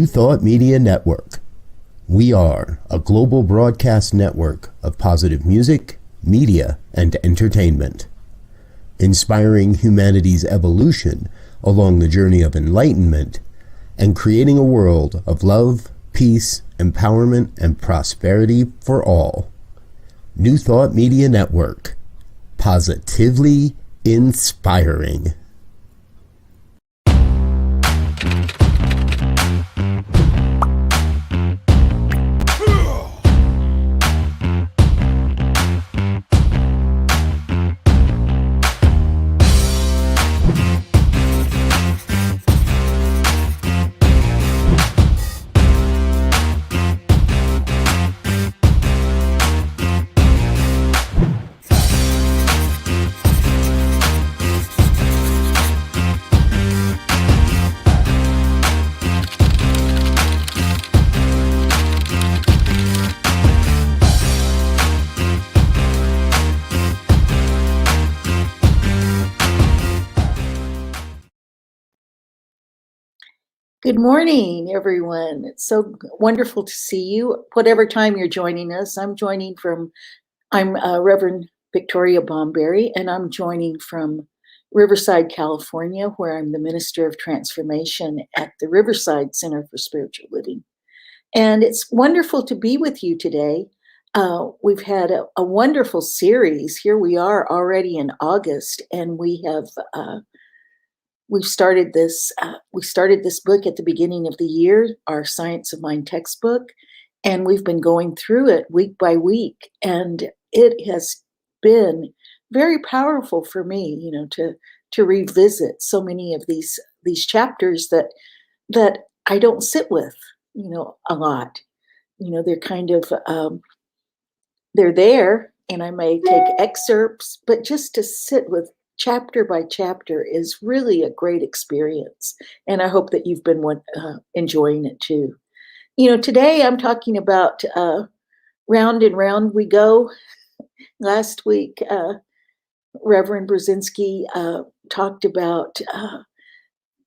New Thought Media Network. We are a global broadcast network of positive music, media, and entertainment, inspiring humanity's evolution along the journey of enlightenment and creating a world of love, peace, empowerment, and prosperity for all. New Thought Media Network. Positively inspiring. Good morning, everyone. It's so wonderful to see you, whatever time you're joining us. I'm Reverend Victoria Bomberry, and I'm joining from Riverside, California, where I'm the Minister of Transformation at the Riverside Center for Spiritual Living. And it's wonderful to be with you today. We've had a wonderful series. Here we are already in August, and we started this book at the beginning of the year, our Science of Mind textbook, and we've been going through it week by week, and it has been very powerful for me, to revisit so many of these chapters that I don't sit with, a lot. They're kind of they're there, and I may take excerpts, but just to sit with chapter by chapter is really a great experience. And I hope that you've been enjoying it too. Today I'm talking about Round and Round We Go. Last week, Reverend Brzezinski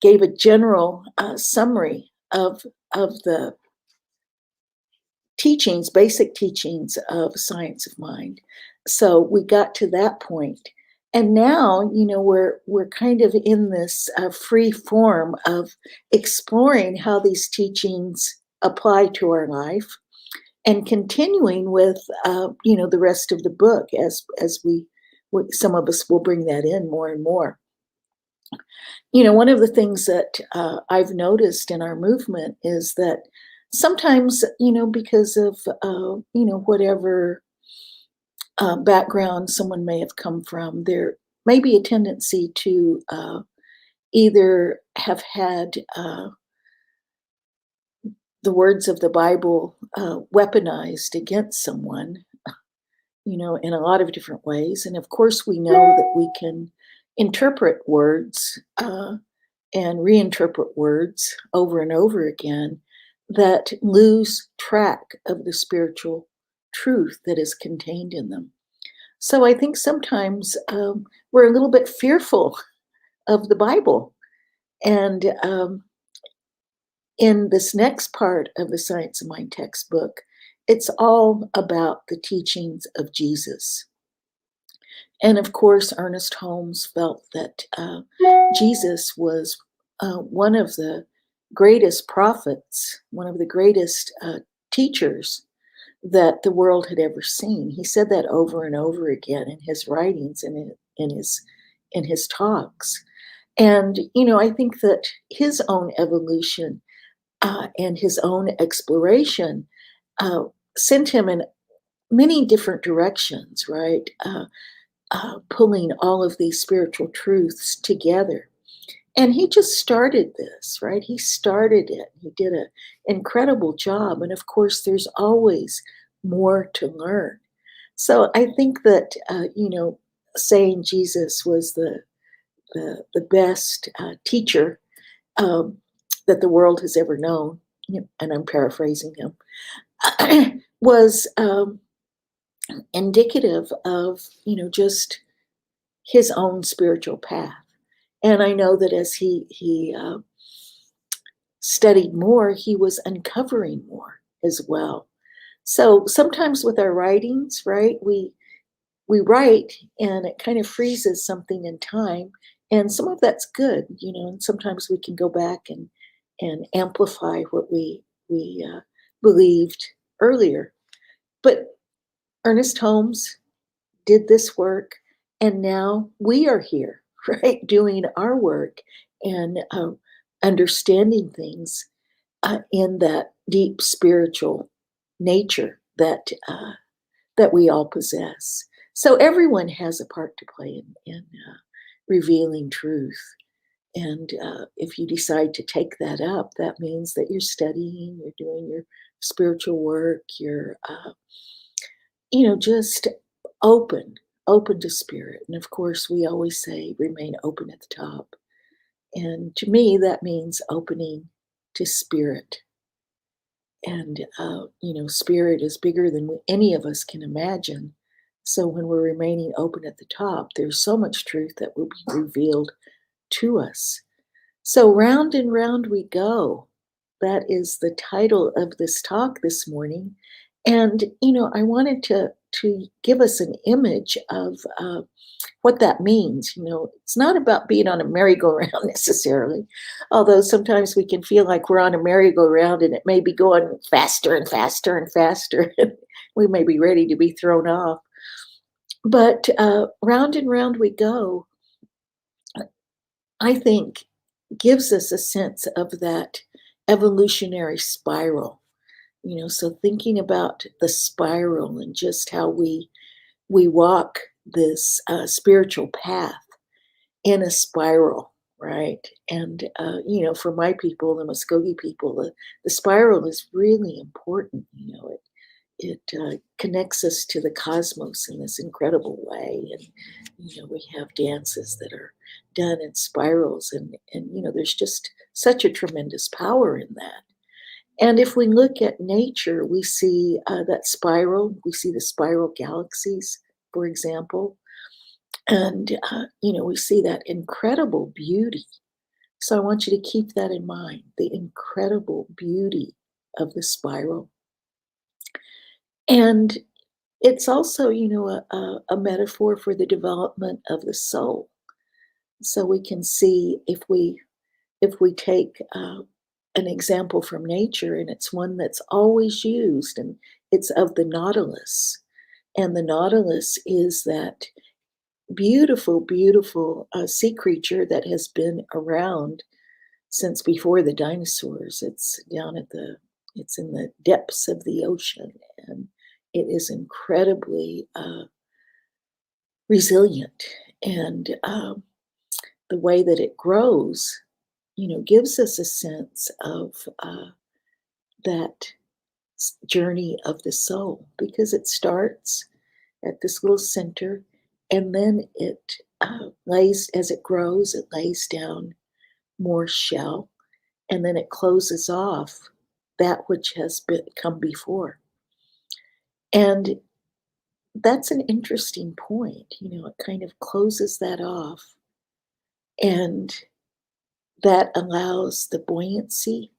gave a general summary of the basic teachings of Science of Mind. So we got to that point. And now, we're kind of in this free form of exploring how these teachings apply to our life, and continuing with, the rest of the book as some of us will bring that in more and more. One of the things that I've noticed in our movement is that sometimes, because of, whatever background someone may have come from, there may be a tendency to either have had the words of the Bible weaponized against someone, in a lot of different ways. And of course, we know that we can interpret words and reinterpret words over and over again that lose track of the spiritual truth that is contained in them. So I think sometimes we're a little bit fearful of the Bible. And in this next part of the Science of Mind textbook, it's all about the teachings of Jesus. And of course, Ernest Holmes felt that Jesus was one of the greatest prophets, one of the greatest teachers that the world had ever seen. He said that over and over again in his writings and in his talks. And I think that his own evolution and his own exploration sent him in many different directions, right? Pulling all of these spiritual truths together. And he just started this, right? He started it. He did an incredible job. And of course, there's always more to learn. So I think that, saying Jesus was the best teacher that the world has ever known, and I'm paraphrasing him, was indicative of, just his own spiritual path. And I know that as he studied more, he was uncovering more as well. So sometimes with our writings, right, we write and it kind of freezes something in time, and some of that's good, and sometimes we can go back and amplify what we believed earlier. But Ernest Holmes did this work, and now we are here, right, doing our work and understanding things in that deep spiritual nature that we all possess. So everyone has a part to play in revealing truth. And if you decide to take that up, that means that you're studying, you're doing your spiritual work, you're, just open, open to spirit. And of course, we always say remain open at the top. And to me, that means opening to spirit. And, spirit is bigger than any of us can imagine. So when we're remaining open at the top, there's so much truth that will be revealed to us. So round and round we go. That is the title of this talk this morning. And, I wanted to give us an image of what that means. It's not about being on a merry-go-round necessarily, although sometimes we can feel like we're on a merry-go-round and it may be going faster and faster and faster. And we may be ready to be thrown off. But round and round we go, I think, gives us a sense of that evolutionary spiral. So thinking about the spiral and just how we walk this spiritual path in a spiral, right? And for my people, the Muskogee people, the spiral is really important. It connects us to the cosmos in this incredible way, and we have dances that are done in spirals, and there's just such a tremendous power in that. And if we look at nature, we see that spiral. We see the spiral galaxies, for example. And, we see that incredible beauty. So I want you to keep that in mind, the incredible beauty of the spiral. And it's also, a metaphor for the development of the soul. So we can see if we take an example from nature, and it's one that's always used, and it's of the nautilus. And the nautilus is that beautiful, beautiful sea creature that has been around since before the dinosaurs. It's it's in the depths of the ocean, and it is incredibly resilient. And the way that it grows, gives us a sense of that journey of the soul, because it starts at this little center, and then it lays, as it grows, it lays down more shell, and then it closes off that which has come before. And that's an interesting point. It kind of closes that off, and that allows the buoyancy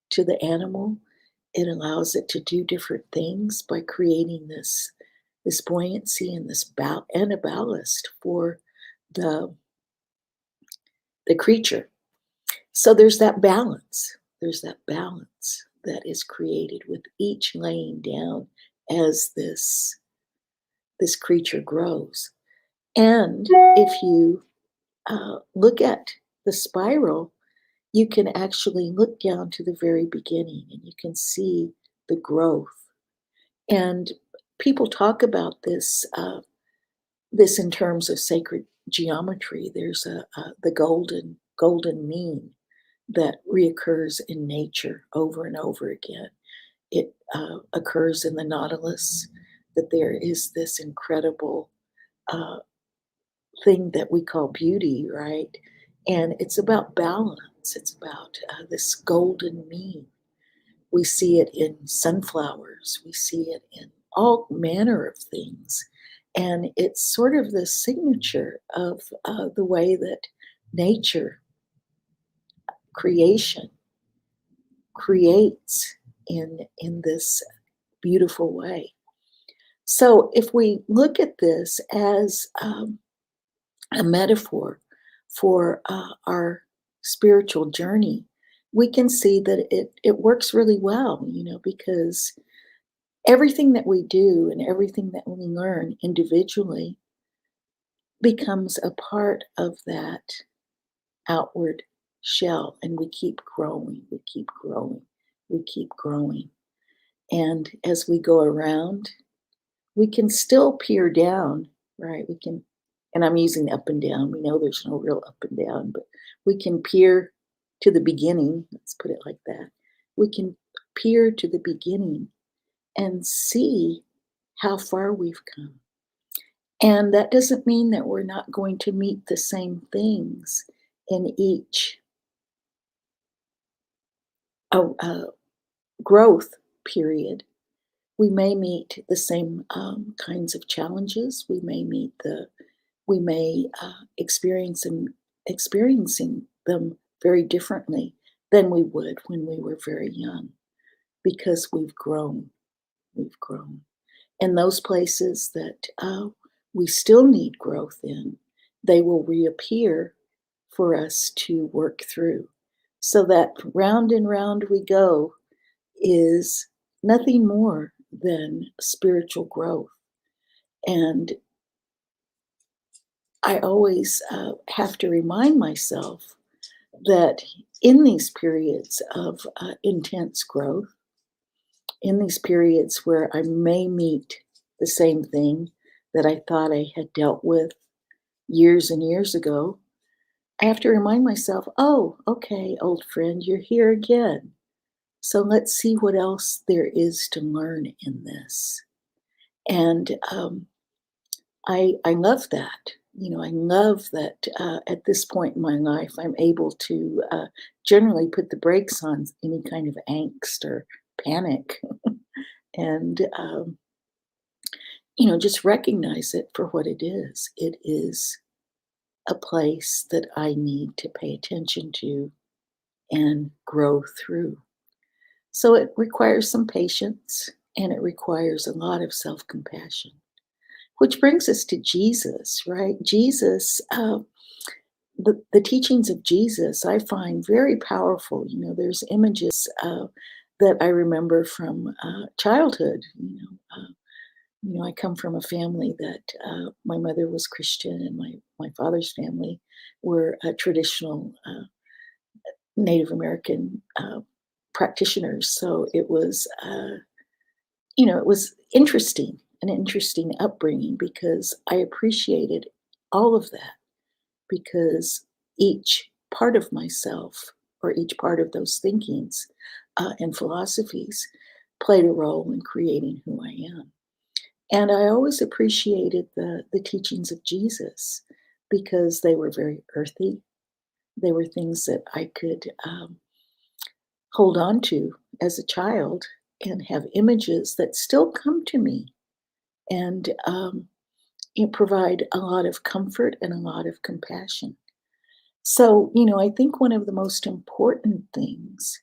to the animal. It allows it to do different things by creating this buoyancy and and a ballast for the creature. So there's that balance. There's that balance that is created with each laying down as this creature grows. And if you look at the spiral, you can actually look down to the very beginning, and you can see the growth. And people talk about this in terms of sacred geometry. There's the golden mean that reoccurs in nature over and over again. It occurs in the nautilus, that there is this incredible thing that we call beauty, right? And it's about balance. It's about this golden mean. We see it in sunflowers. We see it in all manner of things. And it's sort of the signature of the way that nature, creation, creates in this beautiful way. So if we look at this as a metaphor for our spiritual journey, we can see that it works really well, because everything that we do and everything that we learn individually becomes a part of that outward shell, and we keep growing, we keep growing, we keep growing. And as we go around, we can still peer down, right? We can, and I'm using up and down. We know there's no real up and down, but we can peer to the beginning. Let's put it like that. We can peer to the beginning and see how far we've come. And that doesn't mean that we're not going to meet the same things in each growth period. We may meet the same kinds of challenges. We may experiencing them very differently than we would when we were very young, because we've grown. We've grown. And those places that we still need growth in, they will reappear for us to work through. So that round and round we go is nothing more than spiritual growth. And I always have to remind myself that in these periods of intense growth, in these periods where I may meet the same thing that I thought I had dealt with years and years ago, I have to remind myself, oh, okay, old friend, you're here again. So let's see what else there is to learn in this. And I love that. I love that at this point in my life, I'm able to generally put the brakes on any kind of angst or panic and, just recognize it for what it is. It is a place that I need to pay attention to and grow through. So it requires some patience, and it requires a lot of self-compassion. Which brings us to Jesus, right? Jesus, the teachings of Jesus, I find very powerful. There's images that I remember from childhood. I come from a family that my mother was Christian, and my father's family were traditional Native American practitioners. So it was, it was interesting, an interesting upbringing, because I appreciated all of that, because each part of myself, or each part of those thinkings and philosophies, played a role in creating who I am. And I always appreciated the teachings of Jesus, because they were very earthy. They were things that I could hold on to as a child and have images that still come to me and provide a lot of comfort and a lot of compassion. So, I think one of the most important things,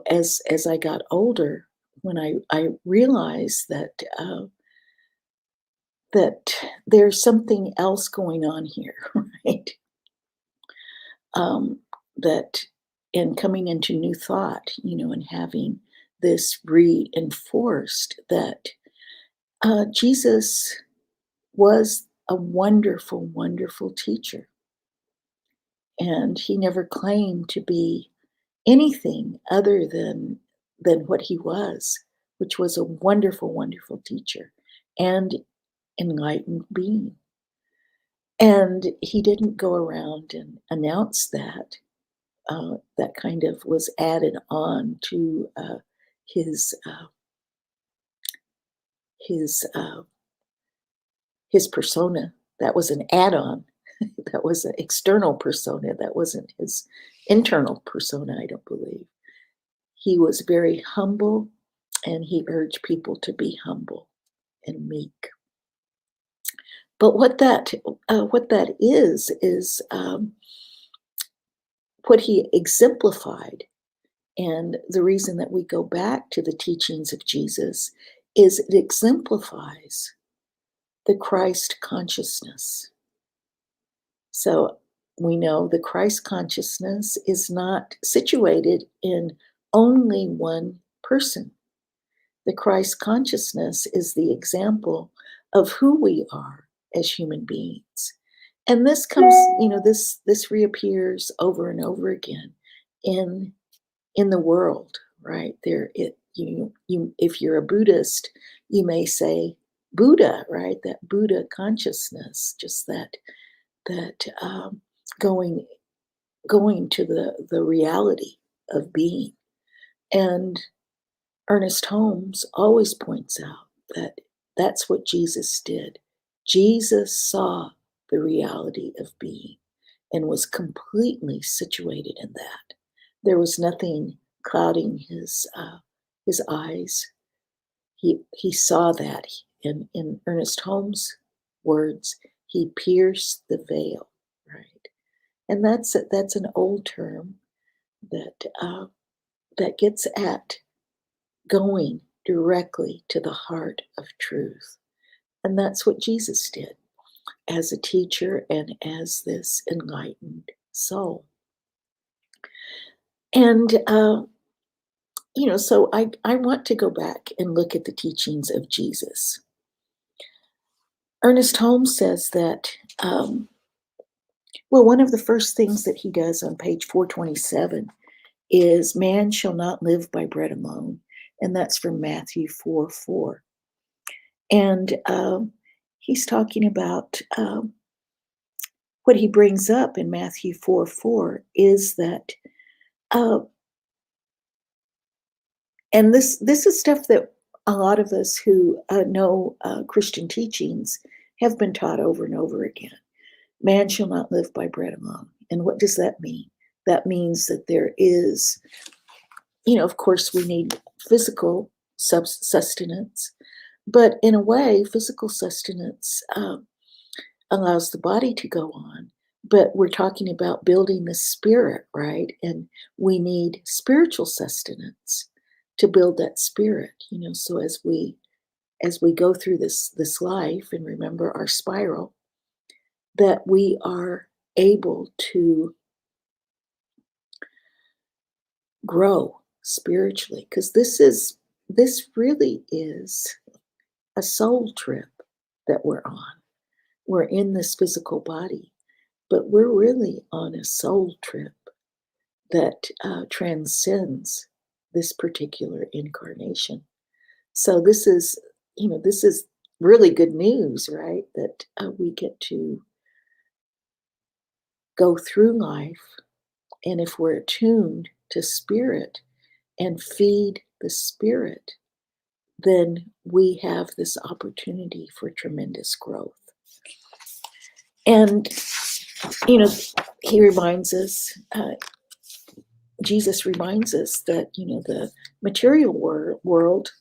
as I got older, when I realized that there's something else going on here, right? That in coming into new thought, and having this reinforced, that Jesus was a wonderful, wonderful teacher. And he never claimed to be anything other than what he was, which was a wonderful, wonderful teacher and enlightened being. And he didn't go around and announce that. That kind of was added on to his his his persona. That was an add-on. That was an external persona. That wasn't his internal persona, I don't believe. He was very humble, and he urged people to be humble and meek. But what that is what he exemplified And the reason that we go back to the teachings of Jesus is it exemplifies the Christ consciousness. So we know the Christ consciousness is not situated in only one person. The Christ consciousness is the example of who we are as human beings. And this comes, this reappears over and over again in the world, right? If you're a Buddhist, you may say Buddha, right? That Buddha consciousness, just that going to the reality of being. And Ernest Holmes always points out that that's what Jesus did. Jesus saw the reality of being and was completely situated in that. There was nothing clouding his eyes. He saw that. In Ernest Holmes' words, he pierced the veil, right? And that's an old term that gets at going directly to the heart of truth. And that's what Jesus did as a teacher and as this enlightened soul. And, so I want to go back and look at the teachings of Jesus. Ernest Holmes says that, one of the first things that he does on page 427 is man shall not live by bread alone. And that's from Matthew 4:4. And he's talking about what he brings up in Matthew 4:4 is that, and this is stuff that a lot of us who know Christian teachings have been taught over and over again. Man shall not live by bread alone. And what does that mean? That means that there is, of course, we need physical sustenance, but in a way, physical sustenance allows the body to go on. But we're talking about building the spirit, right? And we need spiritual sustenance to build that spirit, so as we go through this life and remember our spiral, that we are able to grow spiritually, because this really is a soul trip that we're on. We're in this physical body, but we're really on a soul trip that transcends this particular incarnation. So this is really good news, right? That we get to go through life, and if we're attuned to spirit and feed the spirit, then we have this opportunity for tremendous growth. And, he reminds us, Jesus reminds us that, the material world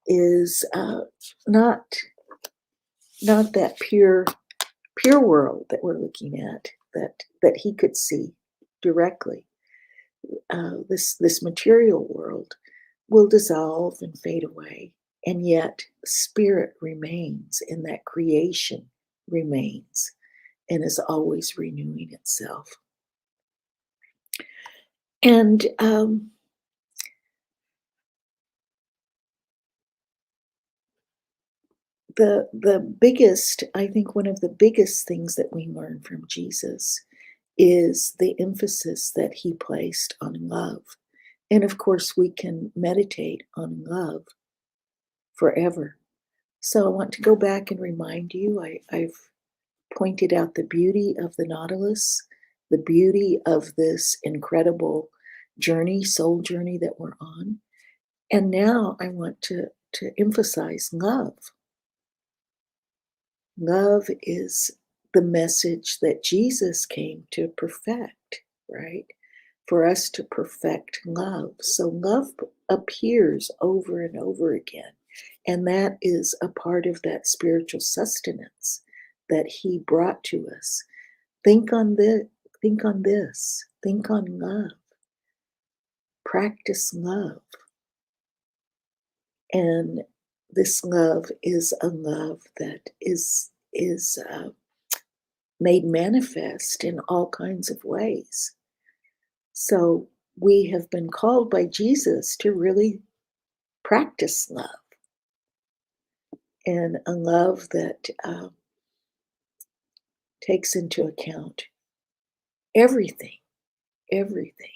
is not that pure world that we're looking at, that he could see directly. This material world will dissolve and fade away, and yet spirit remains, and that creation remains and is always renewing itself. And the biggest, I think one of the biggest things that we learn from Jesus is the emphasis that he placed on love. And of course, we can meditate on love forever. So I want to go back and remind you, I've pointed out the beauty of the Nautilus, the beauty of this incredible journey, soul journey that we're on. And now I want to emphasize love. Love is the message that Jesus came to perfect, right? For us to perfect love. So love appears over and over again. And that is a part of that spiritual sustenance that he brought to us. Think on this. Think on love. practice love. And this love is a love that is made manifest in all kinds of ways. So we have been called by Jesus to really practice love, and a love that takes into account everything, everything.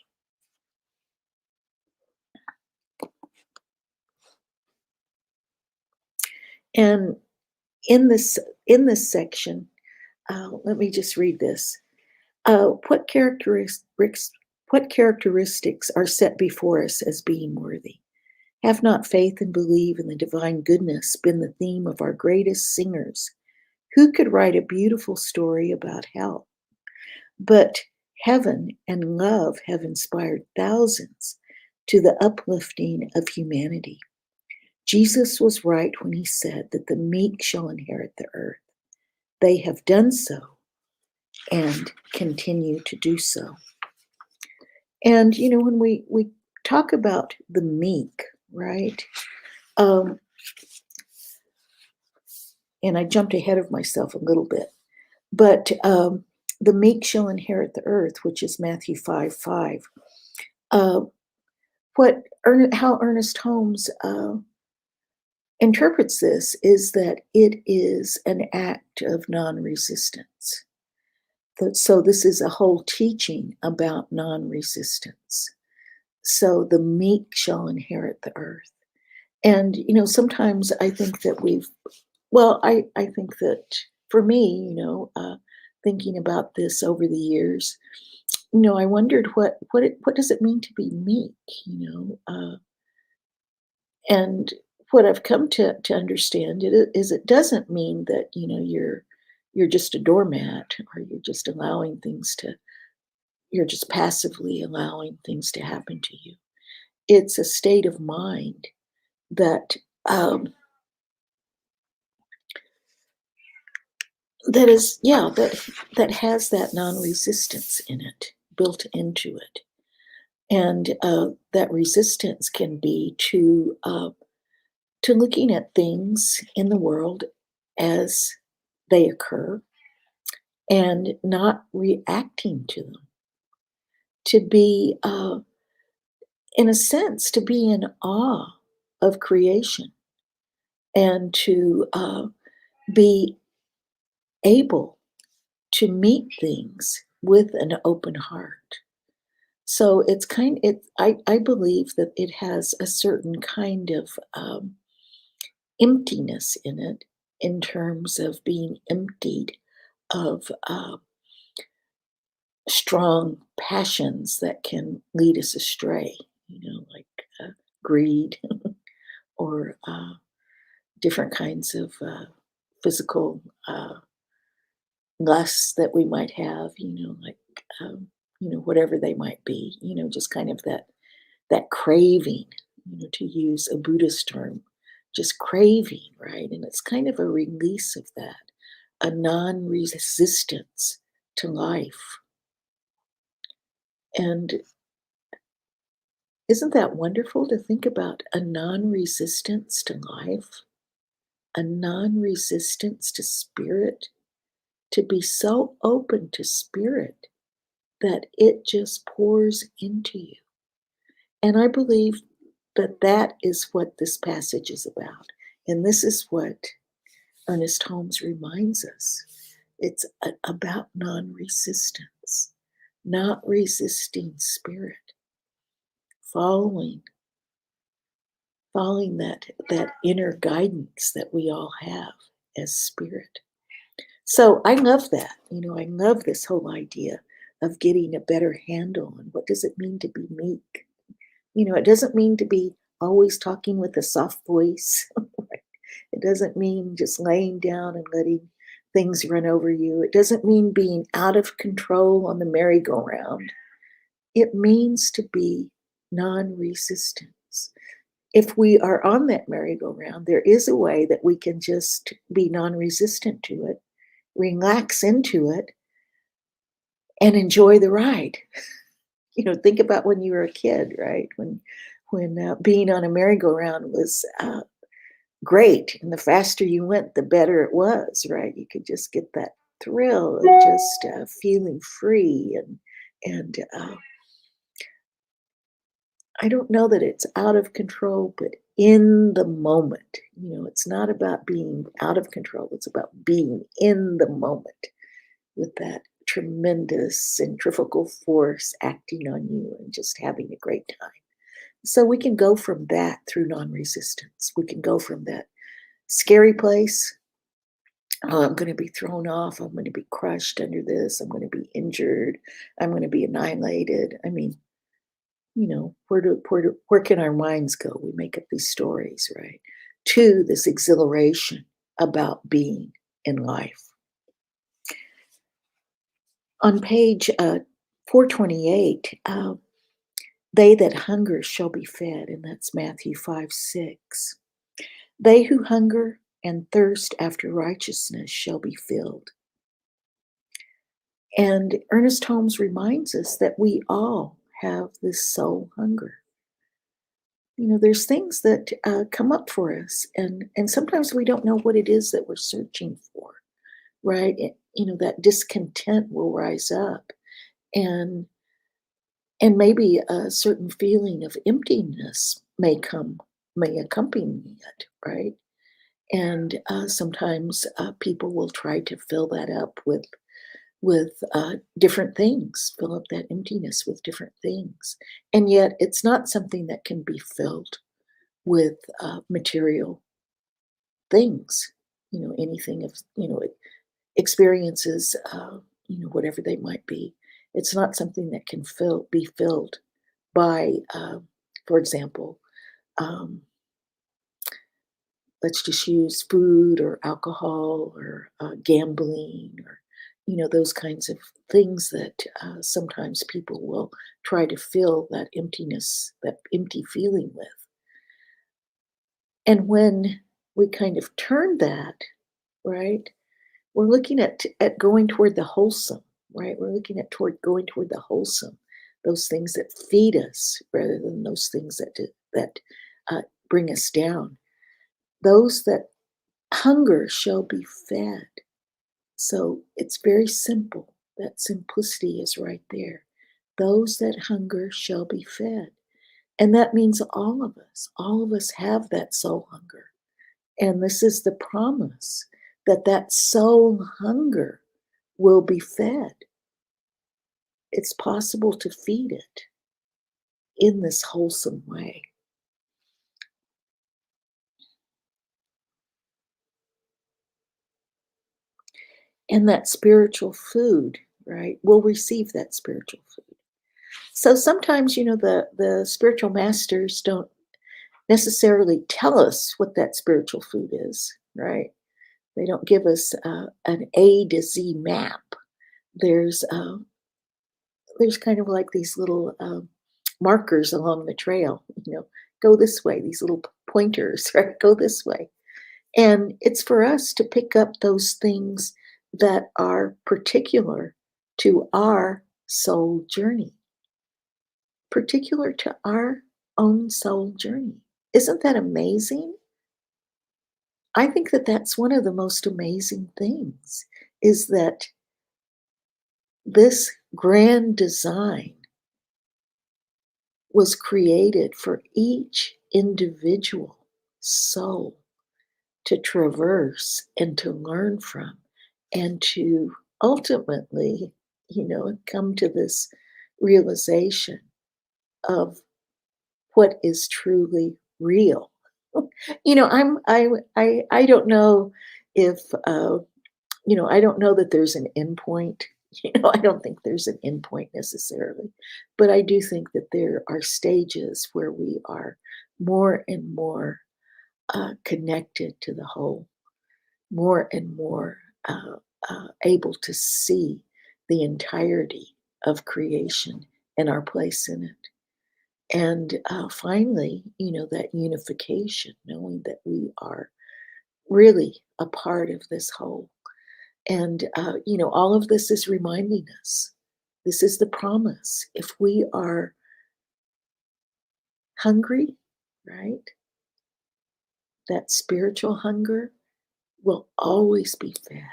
And in this section, let me just read this. What characteristics are set before us as being worthy? Have not faith and believe in the divine goodness been the theme of our greatest singers? Who could write a beautiful story about hell? But heaven and love have inspired thousands to the uplifting of humanity. Jesus was right when he said that the meek shall inherit the earth. They have done so and continue to do so. And, when we talk about the meek, right? And I jumped ahead of myself a little bit, but the meek shall inherit the earth, which is Matthew 5:5. How Ernest Holmes interprets this is that it is an act of non-resistance. So this is a whole teaching about non-resistance. So the meek shall inherit the earth. And, sometimes I think that I think that for me, thinking about this over the years, I wondered what does it mean to be meek, and what I've come to understand it doesn't mean that, you're just a doormat, or you're just passively allowing things to happen to you. It's a state of mind that that has that non-resistance in it, built into it. And that resistance can be to looking at things in the world as they occur and not reacting to them. To be, in a sense, to be in awe of creation, and to be able to meet things with an open heart. So I believe that it has a certain kind of emptiness in it, in terms of being emptied of strong passions that can lead us astray, like greed or different kinds of physical lusts that we might have, like whatever they might be, just kind of that craving, to use a Buddhist term, just craving, right? And it's kind of a release of that, a non-resistance to life. And isn't that wonderful to think about a non-resistance to life, a non-resistance to spirit, to be so open to spirit that it just pours into you? And I believe that that is what this passage is about. And this is what Ernest Holmes reminds us. It's about non-resistance, not resisting spirit, following that inner guidance that we all have as spirit. So I love that. I love this whole idea of getting a better handle on what does it mean to be meek. It doesn't mean to be always talking with a soft voice. It doesn't mean just laying down and letting things run over you. It doesn't mean being out of control on the merry-go-round. It means to be non-resistance. If we are on that merry-go-round, there is a way that we can just be non-resistant to it, relax into it, and enjoy the ride. Think about when you were a kid, right? When being on a merry-go-round was great, and the faster you went, the better it was, right? You could just get that thrill of just feeling free, and I don't know that it's out of control, but in the moment. It's not about being out of control. It's about being in the moment with that tremendous centrifugal force acting on you and just having a great time. So we can go from that through non-resistance. We can go from that scary place. Oh, I'm going to be thrown off. I'm going to be crushed under this. I'm going to be injured. I'm going to be annihilated. I mean, where can our minds go? We make up these stories, right? To this exhilaration about being in life. On page 428, they that hunger shall be fed, and that's Matthew 5:6. They who hunger and thirst after righteousness shall be filled. And Ernest Holmes reminds us that we all have this soul hunger. There's things that come up for us, and sometimes we don't know what it is that we're searching for, right? That discontent will rise up, and maybe a certain feeling of emptiness may accompany it, right? And sometimes people will try to fill that up with different things, fill up that emptiness with different things. And yet it's not something that can be filled with material things, anything of, experiences, whatever they might be. It's not something that can be filled by, for example, um, let's just use food or alcohol or gambling or those kinds of things that sometimes people will try to fill that emptiness, that empty feeling with. And when we kind of turn that, right, we're looking at going toward the wholesome, right? We're looking at going toward the wholesome, those things that feed us rather than those things that bring us down. Those that hunger shall be fed. So it's very simple. That simplicity is right there. Those that hunger shall be fed. And that means all of us have that soul hunger. And this is the promise that soul hunger will be fed. It's possible to feed it in this wholesome way. And that spiritual food, right? We'll receive that spiritual food. So sometimes, the spiritual masters don't necessarily tell us what that spiritual food is, right? They don't give us an A to Z map. There's kind of like these little markers along the trail, go this way, these little pointers, right? Go this way. And it's for us to pick up those things that are particular to our soul journey, particular to our own soul journey. Isn't that amazing? I think that that's one of the most amazing things is that this grand design was created for each individual soul to traverse and to learn from and to ultimately, come to this realization of what is truly real. I don't know if I don't know that there's an endpoint. I don't think there's an endpoint necessarily, but I do think that there are stages where we are more and more connected to the whole, more and more able to see the entirety of creation and our place in it. And finally, that unification, knowing that we are really a part of this whole. And, all of this is reminding us This is the promise. If we are hungry, right, that spiritual hunger will always be fed.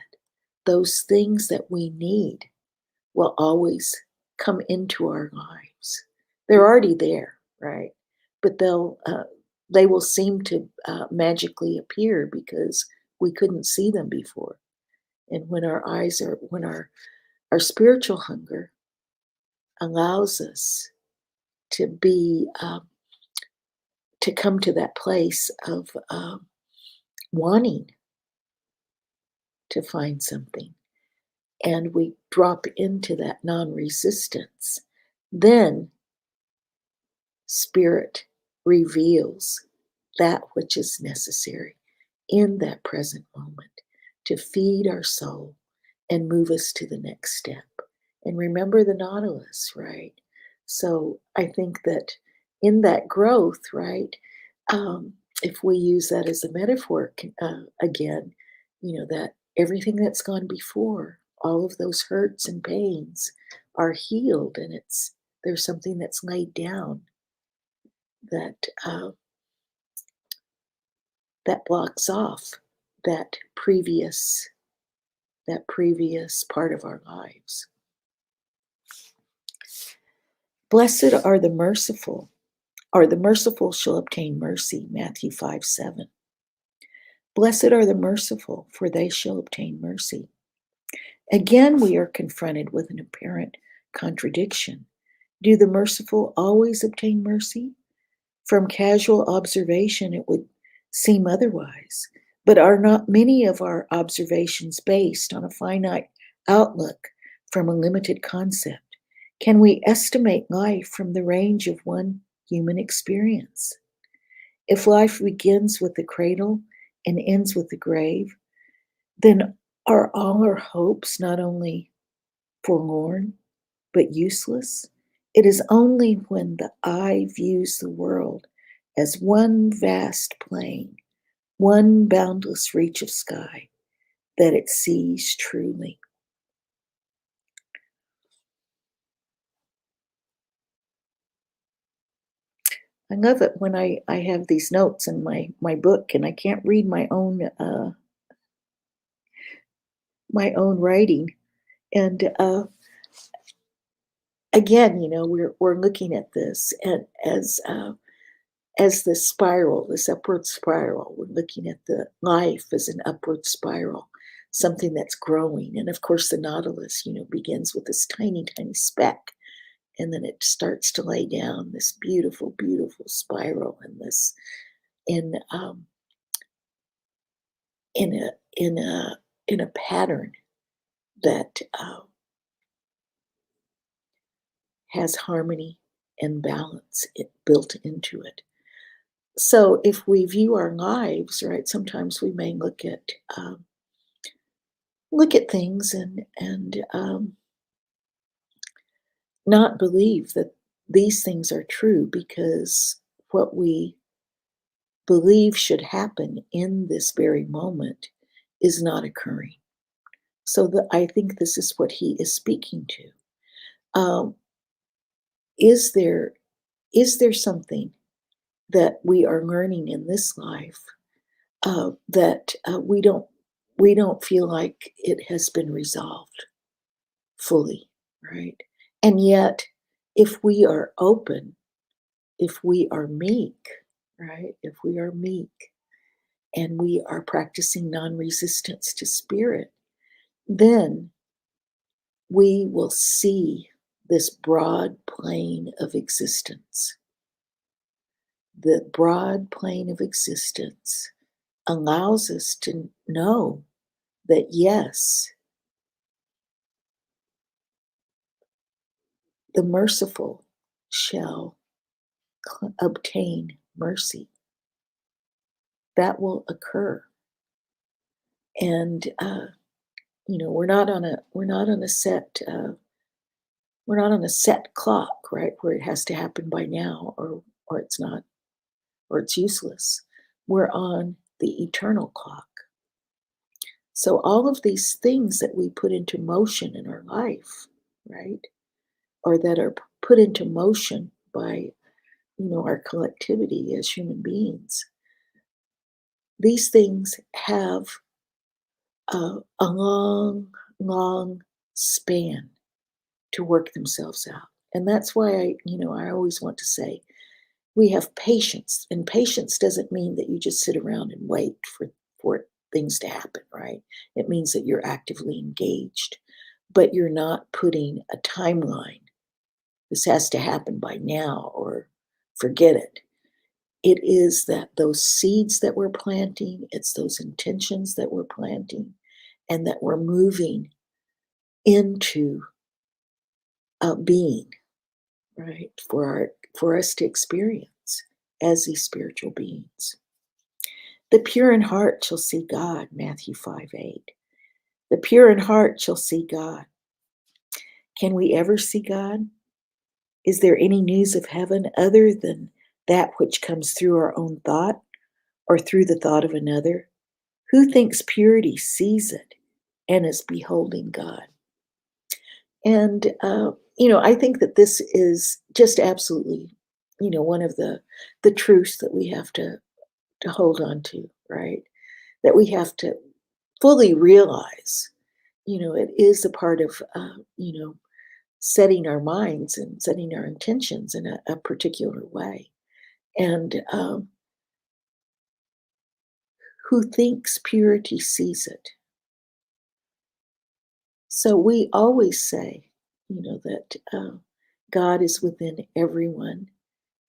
Those things that we need will always come into our lives. They're already there, right? But they will seem to magically appear because we couldn't see them before. And when our spiritual hunger allows us to be to come to that place of wanting to find something, and we drop into that non-resistance, then Spirit reveals that which is necessary in that present moment to feed our soul and move us to the next step. And remember the nautilus, right? So I think that in that growth, right, if we use that as a metaphor again, that everything that's gone before, all of those hurts and pains are healed, and there's something that's laid down that that blocks off that previous part of our lives. Blessed are the merciful, or the merciful shall obtain mercy, Matthew 5:7. Blessed are the merciful, for they shall obtain mercy. Again, we are confronted with an apparent contradiction. Do the merciful always obtain mercy? From casual observation, it would seem otherwise. But are not many of our observations based on a finite outlook from a limited concept? Can we estimate life from the range of one human experience? If life begins with the cradle and ends with the grave, then are all our hopes not only forlorn, but useless? It is only when the eye views the world as one vast plain, one boundless reach of sky, that it sees truly. I love it when I have these notes in my book and I can't read my own writing. And again, we're looking at this and as this spiral, this upward spiral. We're looking at the life as an upward spiral, something that's growing. And of course, the nautilus, begins with this tiny, tiny speck, and then it starts to lay down this beautiful, beautiful spiral, and this in a pattern that has harmony and balance built into it. So if we view our lives, right, sometimes we may look at things and not believe that these things are true, because what we believe should happen in this very moment is not occurring. So I think this is what he is speaking to. Is there something that we are learning in this life that we don't feel like it has been resolved fully, right? And yet, if we are open, if we are meek, right? If we are meek and we are practicing non-resistance to spirit, then we will see this broad plane of existence. The broad plane of existence allows us to know that, yes, the merciful shall obtain mercy. That will occur. And we're not on a set clock, right, where it has to happen by now, or it's not, or it's useless. We're on the eternal clock. So all of these things that we put into motion in our life, right, or that are put into motion by, our collectivity as human beings, these things have a long, long span to work themselves out. And that's why I always want to say we have patience. And patience doesn't mean that you just sit around and wait for things to happen, right? It means that you're actively engaged, but you're not putting a timeline. This has to happen by now or forget it. It is that those seeds that we're planting, it's those intentions that we're planting, and that we're moving into a being, right? For us to experience as these spiritual beings. The pure in heart shall see God, Matthew 5:8. The pure in heart shall see God. Can we ever see God? Is there any news of heaven other than that which comes through our own thought or through the thought of another? Who thinks purity sees it and is beholding God? And, I think that this is just absolutely, one of the truths that we have to hold on to, right? That we have to fully realize, it is a part of, setting our minds and setting our intentions in a particular way. And who thinks purity sees it. So we always say, that God is within everyone,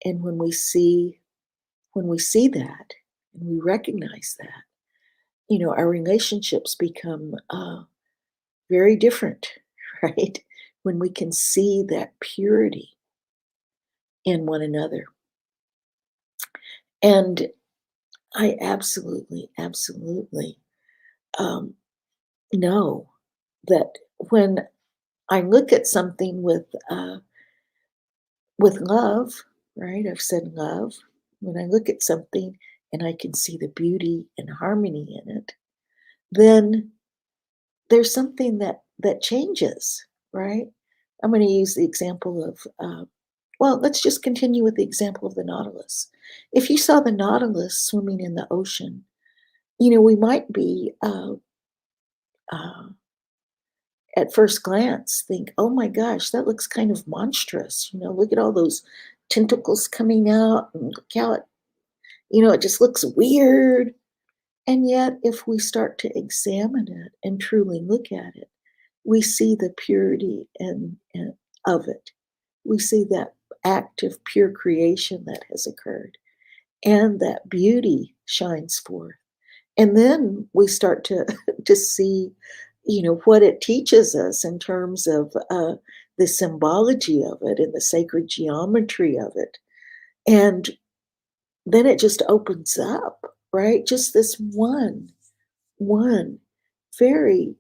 and when we see that and we recognize that, our relationships become very different, right? When we can see that purity in one another. And I absolutely, absolutely know that when I look at something with love, right? I've said love. When I look at something and I can see the beauty and harmony in it, then there's something that changes, right? I'm going to use the example of, well, let's just continue with the example of the Nautilus. If you saw the Nautilus swimming in the ocean, we might be uh, at first glance think, oh my gosh, that looks kind of monstrous. Look at all those tentacles coming out, and look how it just looks weird. And yet, if we start to examine it and truly look at it, we see the purity and of it. We see that act of pure creation that has occurred, and that beauty shines forth. And then we start to to see, what it teaches us in terms of the symbology of it and the sacred geometry of it. And then it just opens up, right? Just this one very,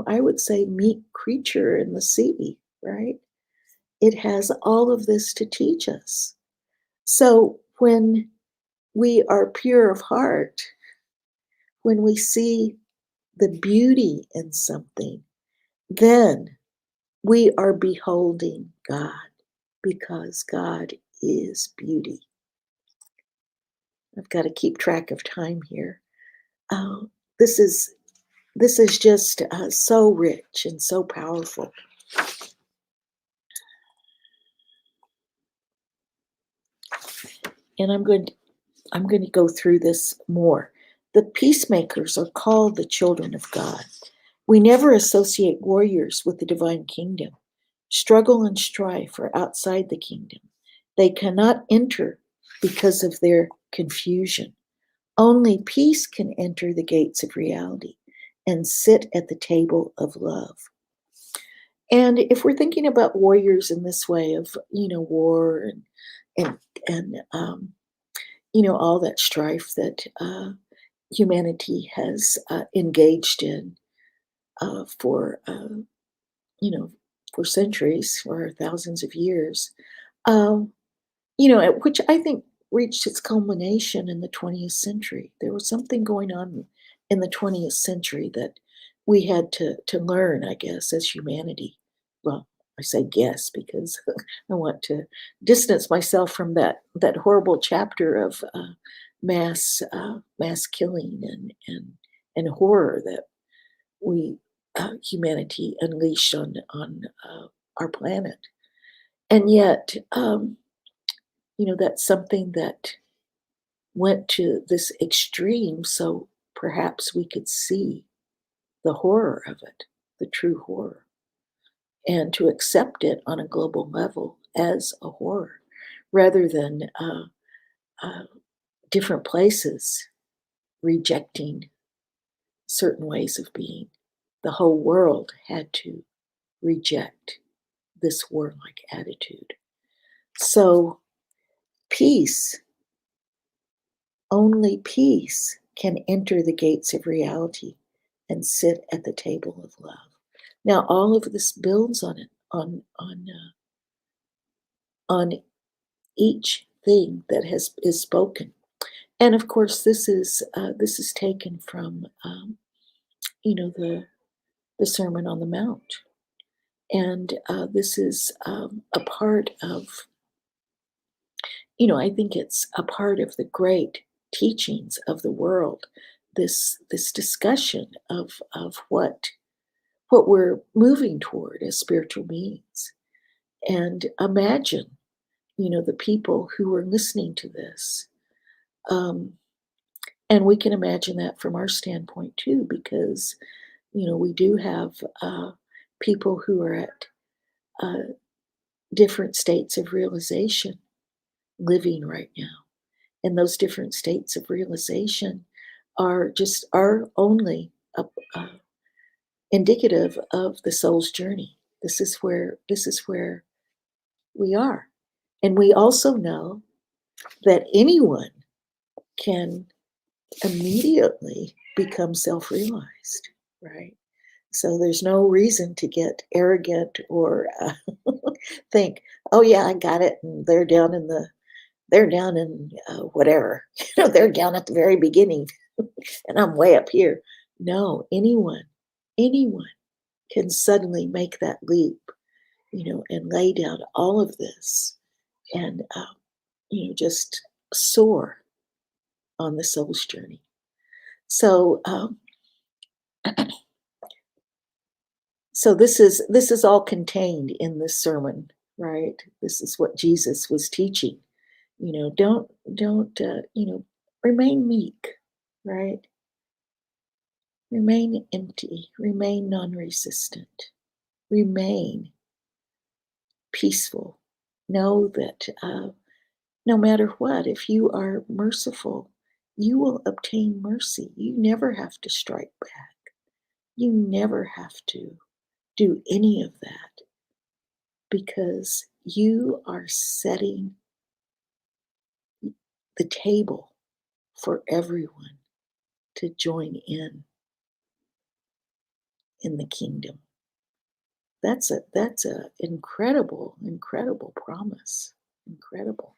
I would say meek creature in the sea, right? It has all of this to teach us. So when we are pure of heart, when we see the beauty in something, then we are beholding God, because God is beauty. I've got to keep track of time here. Uh, this is just so rich and so powerful. And I'm going to go through this more. The peacemakers are called the children of God. We never associate warriors with the divine kingdom. Struggle and strife are outside the kingdom. They cannot enter because of their confusion. Only peace can enter the gates of reality and sit at the table of love. And if we're thinking about warriors in this way of, war and all that strife that humanity has engaged in for for centuries or thousands of years, um, which I think reached its culmination in the 20th century. There was something going on in the 20th century that we had to learn, I guess, as humanity. Well, I say guess because I want to distance myself from that horrible chapter of mass killing and horror that we humanity unleashed on our planet. And yet, that's something that went to this extreme, so perhaps we could see the horror of it, the true horror, and to accept it on a global level as a horror rather than uh, different places rejecting certain ways of being. The whole world had to reject this warlike attitude. So, peace, only peace can enter the gates of reality and sit at the table of love. Now, all of this builds on it, on each thing that is spoken. And of course, this is taken from the Sermon on the Mount, and this is a part of I think it's a part of the great teachings of the world. This discussion of what we're moving toward as spiritual beings, and imagine the people who are listening to this. And we can imagine that from our standpoint too, because we do have people who are at different states of realization living right now, and those different states of realization are only indicative of the soul's journey. This is where we are, and we also know that anyone can immediately become self-realized, right? So there's no reason to get arrogant or think, oh yeah, I got it, and they're down in whatever, they're down at the very beginning, and I'm way up here. No, anyone can suddenly make that leap, and lay down all of this, and just soar on the soul's journey. So, so this is all contained in this sermon, right? This is what Jesus was teaching. Don't remain meek, right? Remain empty, remain non-resistant, remain peaceful. Know that no matter what, if you are merciful, you will obtain mercy. You never have to strike back. You never have to do any of that, because you are setting the table for everyone to join in the kingdom. That's a incredible promise. Incredible.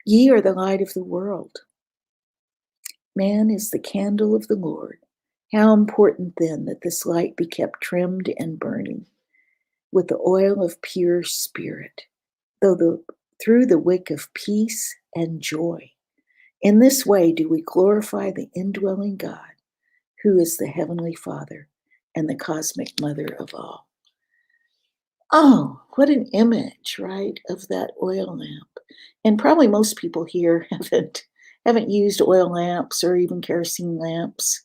Ye are the light of the world. Man is the candle of the Lord. How important then that this light be kept trimmed and burning with the oil of pure spirit, through the wick of peace and joy. In this way do we glorify the indwelling God, who is the Heavenly Father and the cosmic Mother of all. Oh, what an image, right, of that oil lamp. And probably most people here haven't used oil lamps or even kerosene lamps.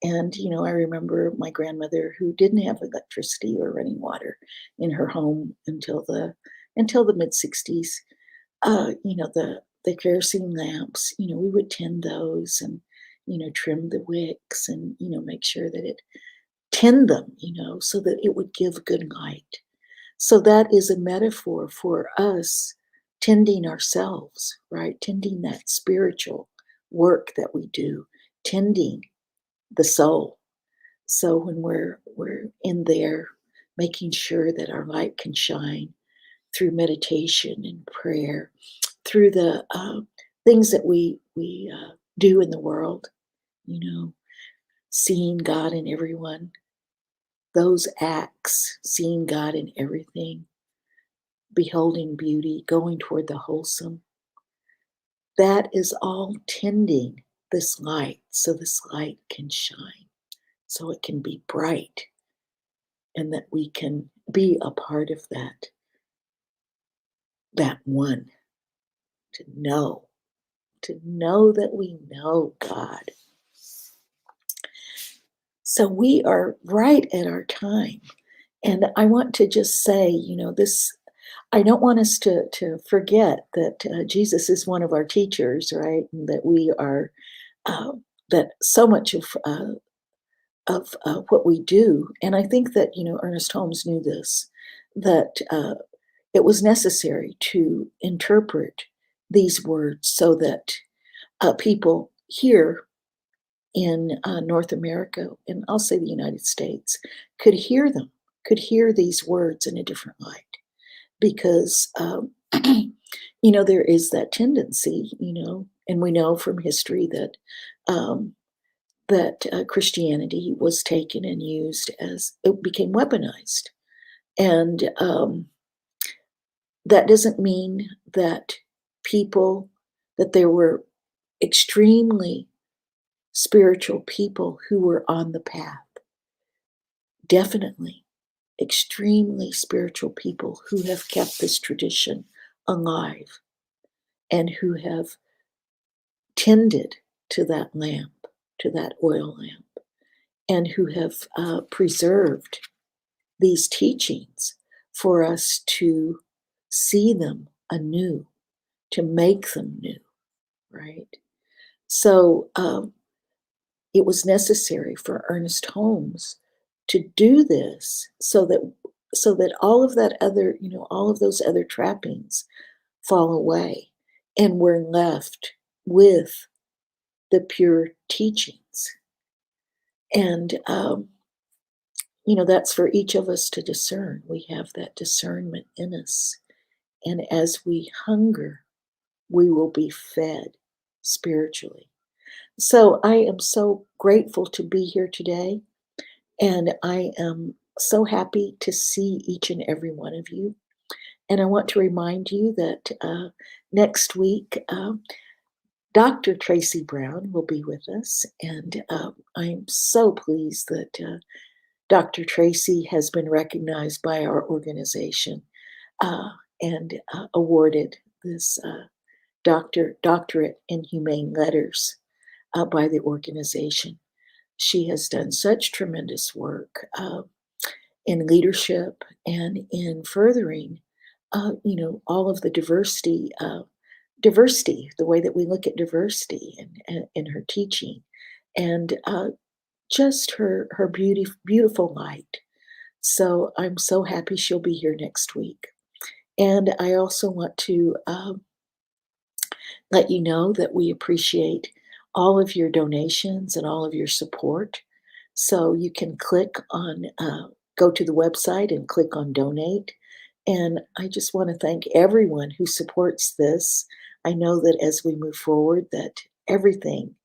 And I remember my grandmother, who didn't have electricity or running water in her home until the mid 60s. The kerosene lamps, we would tend those and trim the wicks and make sure that it tend them, so that it would give good light. So that is a metaphor for us tending ourselves, right? Tending that spiritual work that we do, tending the soul. So when we're in there, making sure that our light can shine through meditation and prayer, through the things that we do in the world, seeing God in everyone, those acts, seeing God in everything, beholding beauty, going toward the wholesome, that is all tending this light so this light can shine, so it can be bright, and that we can be a part of that one, to know that we know God. So we are right at our time. And I want to just say, this, I don't want us to forget that Jesus is one of our teachers, right? And that we are, that so much of what we do, and I think that, Ernest Holmes knew this, that it was necessary to interpret these words so that people here in North America, and I'll say the United States, could hear them, could hear these words in a different light. Because, there is that tendency, and we know from history that Christianity was taken and used as it became weaponized. And that doesn't mean that there were extremely spiritual people who were on the path. Definitely extremely spiritual people who have kept this tradition alive and who have tended to that lamp, to that oil lamp, and who have preserved these teachings for us to see them anew, to make them new, right? So it was necessary for Ernest Holmes to do this so that all of that other, all of those other trappings fall away, and we're left with the pure teachings. And that's for each of us to discern. We have that discernment in us, and as we hunger, we will be fed spiritually. So I am so grateful to be here today, and I am so happy to see each and every one of you. And I want to remind you that next week, Dr. Tracy Brown will be with us, and I'm so pleased that Dr. Tracy has been recognized by our organization and awarded this doctorate in humane letters by the organization. She has done such tremendous work in leadership and in furthering, all of the diversity, the way that we look at diversity in her teaching, and just her beautiful light. So I'm so happy she'll be here next week. And I also want to let you know that we appreciate all of your donations and all of your support. So you can go to the website and click on donate. And I just want to thank everyone who supports this. I know that as we move forward, that everything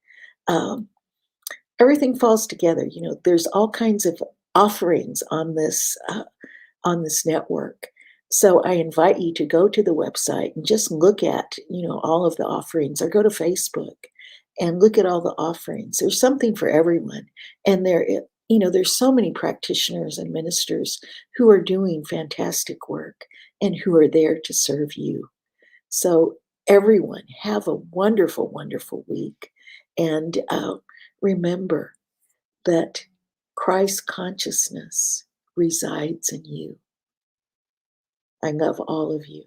falls together. There's all kinds of offerings on this network. So I invite you to go to the website and just look at, all of the offerings, or go to Facebook and look at all the offerings. There's something for everyone. And there's so many practitioners and ministers who are doing fantastic work and who are there to serve you. So everyone, have a wonderful, wonderful week. And remember that Christ consciousness resides in you. I love all of you.